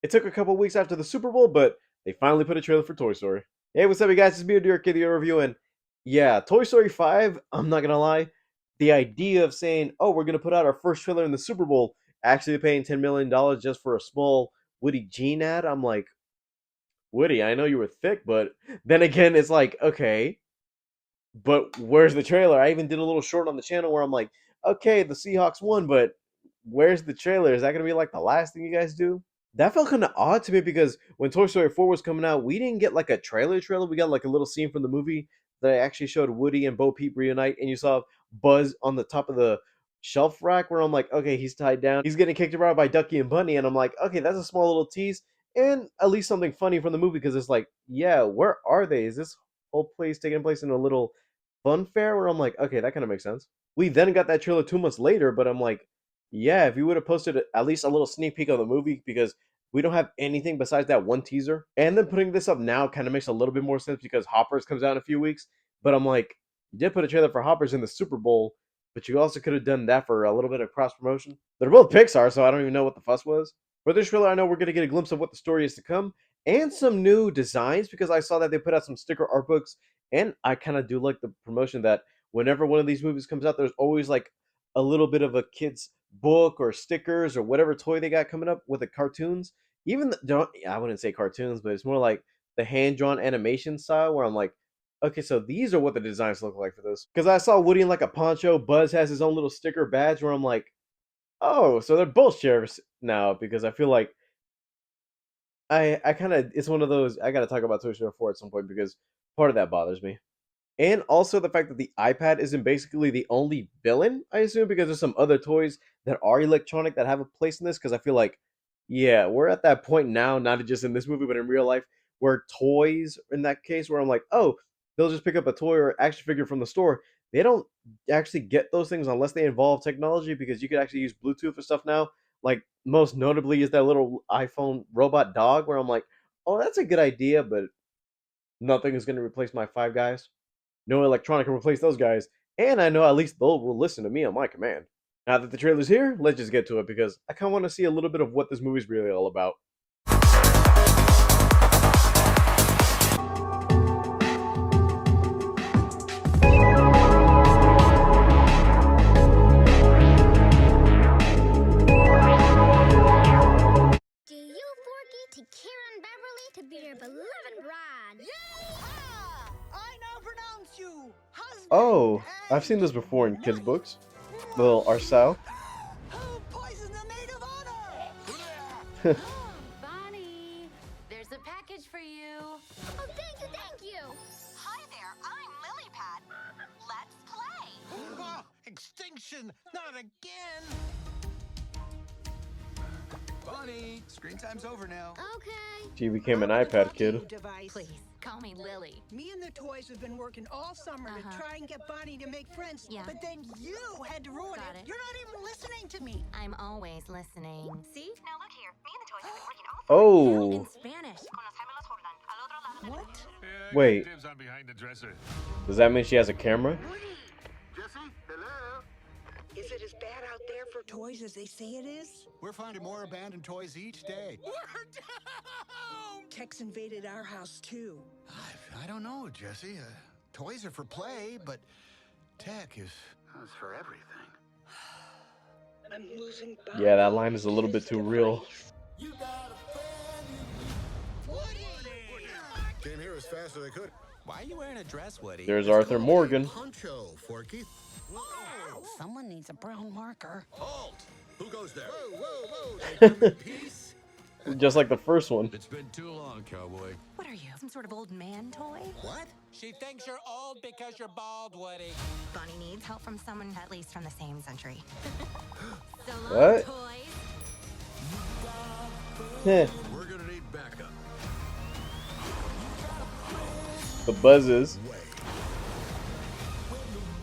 It took a couple weeks after the Super Bowl, but they finally put a trailer for Toy Story. Hey, what's up, you guys? It's me, Dear Kid, the review, and yeah, Toy Story 5, I'm not gonna lie, the idea of saying, oh, we're gonna put out our first trailer in the Super Bowl, actually paying $10 million just for a small Woody Gene ad, I'm like, Woody, I know you were thick, but then again, it's like, okay, but where's the trailer? I even did a little short on the channel where I'm like, okay, the Seahawks won, but where's the trailer? Is that gonna be like the last thing you guys do? That felt kind of odd to me because when Toy Story 4 was coming out, we didn't get like a trailer. We got like a little scene from the movie that actually showed Woody and Bo Peep reunite, and you saw Buzz on the top of the shelf rack where I'm like, okay, he's tied down. He's getting kicked around by Ducky and Bunny, and I'm like, okay, that's a small little tease and at least something funny from the movie because it's like, yeah, where are they? Is this whole place taking place in a little fun fair where I'm like, okay, that kind of makes sense. We then got that trailer 2 months later, but I'm like, yeah, if you would have posted at least a little sneak peek of the movie because we don't have anything besides that one teaser. And then putting this up now kind of makes a little bit more sense because Hoppers comes out in a few weeks. But I'm like, you did put a trailer for Hoppers in the Super Bowl, but you also could have done that for a little bit of cross promotion. They're both Pixar, so I don't even know what the fuss was. For this trailer, I know we're going to get a glimpse of what the story is to come and some new designs because I saw that they put out some sticker art books. And I kind of do like the promotion that whenever one of these movies comes out, there's always like a little bit of a kid's book or stickers or whatever toy they got coming up with the cartoons. Even don't I wouldn't say cartoons, but it's more like the hand drawn animation style where I'm like, okay, so these are what the designs look like for this. Because I saw Woody in like a poncho, Buzz has his own little sticker badge where I'm like, oh, so they're both sheriffs now because I feel like I kind of it's one of those I got to talk about Toy Story 4 at some point because part of that bothers me. And also the fact that the iPad isn't basically the only villain, I assume, because there's some other toys that are electronic that have a place in this. Because I feel like, yeah, we're at that point now, not just in this movie, but in real life, where toys, in that case, where I'm like, oh, they'll just pick up a toy or action figure from the store. They don't actually get those things unless they involve technology because you could actually use Bluetooth for stuff now. Like, most notably is that little iPhone robot dog, where I'm like, oh, that's a good idea, but nothing is going to replace my Five Guys. No electronic can replace those guys, and I know at least they'll will listen to me on my command. Now that the trailer's here, let's just get to it because I kind of want to see a little bit of what this movie's really all about. Do you forget to Karen Beverly to be your beloved bride? Yeehaw! I now pronounce you husband Oh, I've seen and this before in kids' wife. books. Little Arcel. Who poisoned the maid of honor? Bonnie, there's a package for you. Oh, thank you, thank you. Hi there, I'm Lilypad. Let's play. Extinction, not again. Bonnie, screen time's over now. Okay. She became an I'm gonna iPad talk to you, kid. Device. Please, call me Lily. Me and the toys have been working all summer to try and get Bonnie to make friends. Yeah. But then you had to ruin Got it. it. You're not even listening to me. I'm always listening. See? Now look here, me and the toys have been working all Oh, In Spanish. con los gemelos Jordan, al otro lado del What? Yeah, I Wait. got dibs on behind the dresser. does that mean she has a camera? Jesse, hello. Is it as bad out there for toys as they say it is? We're finding more abandoned toys each day. We're down! Tech's invaded our house too. I don't know, Jesse. Toys are for play, but tech is for everything. I'm losing Bonnie. Yeah, that line is a little bit too real. Came here as fast as I could. Why are you wearing a dress, Woody? There's Arthur Morgan. Poncho, Forky. Someone needs a brown marker. Halt! Who goes there? Whoa, whoa, whoa. Peace. Just like the first one. It's been too long, cowboy. What are you, some sort of old man toy? What? She thinks you're old because you're bald, Woody. Bonnie needs help from someone at least from the same century. So long, What? toys. Heh. We're gonna need backup. The buzzes.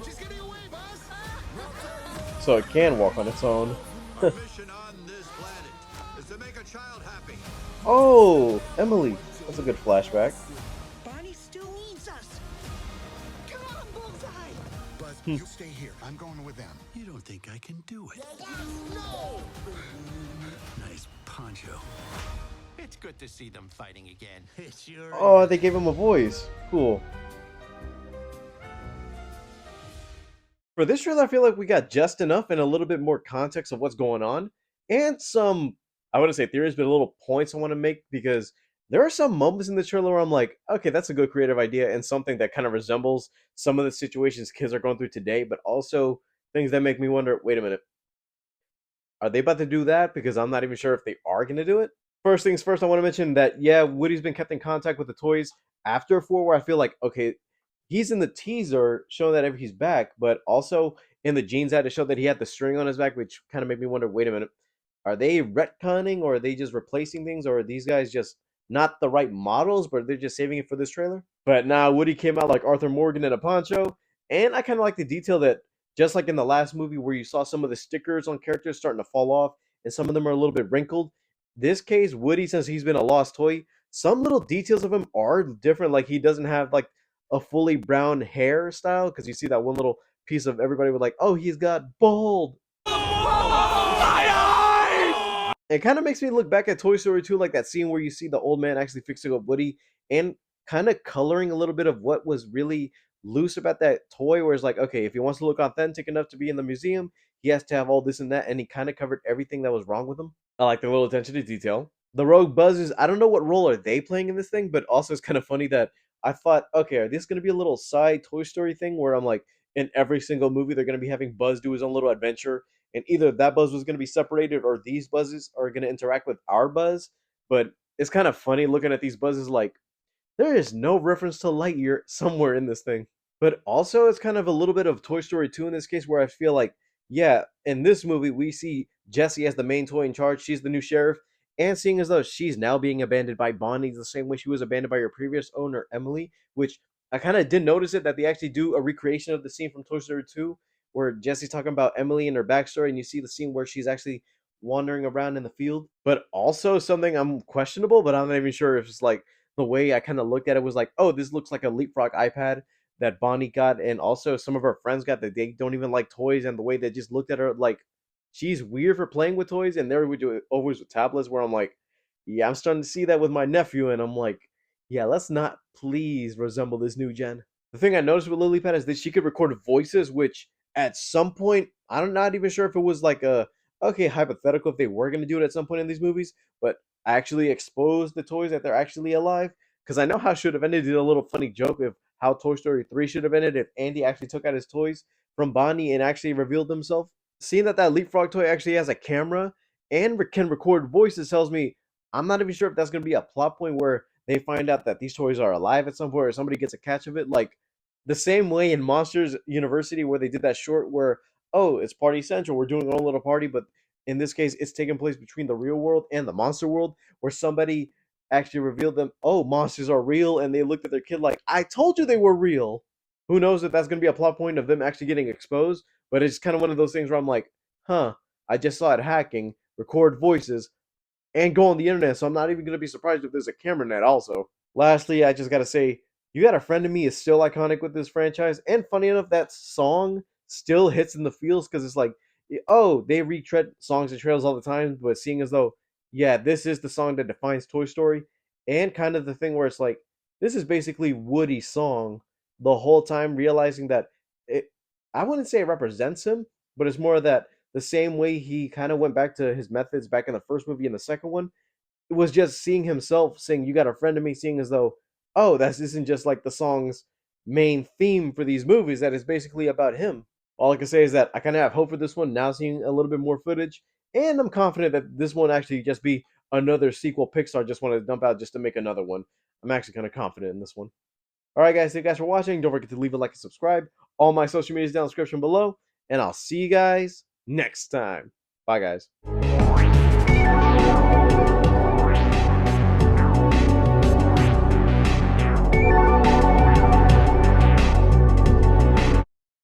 Just get me away, Buzz. So it can walk on its own. Our mission on this planet is to make a child happy. Oh, Emily. That's a good flashback. Bonnie still needs us. Come on, Bullseye. Buzz, you stay here. I'm going with them. You don't think I can do it? No! Nice poncho. It's good to see them fighting again. It sure Oh, is. they gave him a voice. Cool. For this trailer, I feel like we got just enough and a little bit more context of what's going on, and some, I wouldn't say theories, but little points I want to make because there are some moments in the trailer where I'm like, okay, that's a good creative idea and something that kind of resembles some of the situations kids are going through today, but also things that make me wonder, wait a minute, are they about to do that? Because I'm not even sure if they are going to do it. First things first, I want to mention that, yeah, Woody's been kept in contact with the toys after 4, where I feel like, okay, he's in the teaser showing that he's back, but also in the jeans ad to show that he had the string on his back, which kind of made me wonder, wait a minute, are they retconning or are they just replacing things, or are these guys just not the right models, but they're just saving it for this trailer? But now Woody came out like Arthur Morgan in a poncho, and I kind of like the detail that just like in the last movie where you saw some of the stickers on characters starting to fall off and some of them are a little bit wrinkled. This case, Woody, since he's been a lost toy, some little details of him are different. Like he doesn't have like a fully brown hairstyle because you see that one little piece of everybody with like, oh, he's got bald. It kind of makes me look back at Toy Story 2, like that scene where you see the old man actually fixing up Woody and kind of coloring a little bit of what was really loose about that toy. Where it's like, okay, if he wants to look authentic enough to be in the museum, he has to have all this and that. And he kind of covered everything that was wrong with him. I like the little attention to detail. The Rogue Buzzers, I don't know what role are they playing in this thing, but also it's kind of funny that I thought, okay, are this going to be a little side Toy Story thing where I'm like, in every single movie, they're going to be having Buzz do his own little adventure and either that buzz was going to be separated or these buzzes are going to interact with our buzz. But it's kind of funny looking at these buzzes like there is no reference to Lightyear somewhere in this thing. But also, it's kind of a little bit of Toy Story 2 in this case, where I feel like, yeah, in this movie, we see Jessie as the main toy in charge. She's the new sheriff. And seeing as though she's now being abandoned by Bonnie the same way she was abandoned by her previous owner, Emily, which I kind of did notice it that they actually do a recreation of the scene from Toy Story 2, where Jessie's talking about Emily and her backstory, and you see the scene where she's actually wandering around in the field. But also something I'm questionable, but I'm not even sure if it's like the way I kind of looked at it was like, oh, this looks like a Leapfrog iPad that Bonnie got, and also some of her friends got that they don't even like toys, and the way they just looked at her like she's weird for playing with toys, and they would do it always with tablets. Where I'm like, yeah, I'm starting to see that with my nephew, and I'm like, yeah, let's not please resemble this new gen. The thing I noticed with LilyPad is that she could record voices, which at some point I'm not even sure if it was like a okay hypothetical if they were going to do it at some point in these movies, but actually expose the toys that they're actually alive. Because I know how should have ended. Did a little funny joke of how Toy Story 3 should have ended if Andy actually took out his toys from Bonnie and actually revealed himself. Seeing that that Leapfrog toy actually has a camera and can record voices tells me I'm not even sure if that's going to be a plot point where they find out that these toys are alive at some point or somebody gets a catch of it. Like the same way in Monsters University where they did that short where, oh, it's Party Central, we're doing our own little party, but in this case, it's taking place between the real world and the monster world, where somebody actually revealed them, oh, monsters are real, and they looked at their kid like, I told you they were real. Who knows if that's going to be a plot point of them actually getting exposed, but it's kind of one of those things where I'm like, huh, I just saw it hacking, record voices, and go on the internet, so I'm not even going to be surprised if there's a camera net also. Lastly, I just got to say, You Got a Friend in Me is still iconic with this franchise, and funny enough, that song still hits in the feels because it's like, oh, they retread songs and trails all the time, but seeing as though, yeah, this is the song that defines Toy Story, and kind of the thing where it's like, this is basically Woody's song the whole time, realizing that it, I wouldn't say it represents him, but it's more that the same way he kind of went back to his methods back in the first movie and the second one, it was just seeing himself saying, You Got a Friend in Me, seeing as though, oh, this isn't just like the song's main theme for these movies, that is basically about him. All I can say is that I kind of have hope for this one now, seeing a little bit more footage, and I'm confident that this won't actually just be another sequel Pixar just want to dump out just to make another one. I'm actually kind of confident in this one. All right, guys, thank you guys for watching. Don't forget to leave a like and subscribe. All my social media is down in the description below, and I'll see you guys next time. Bye, guys.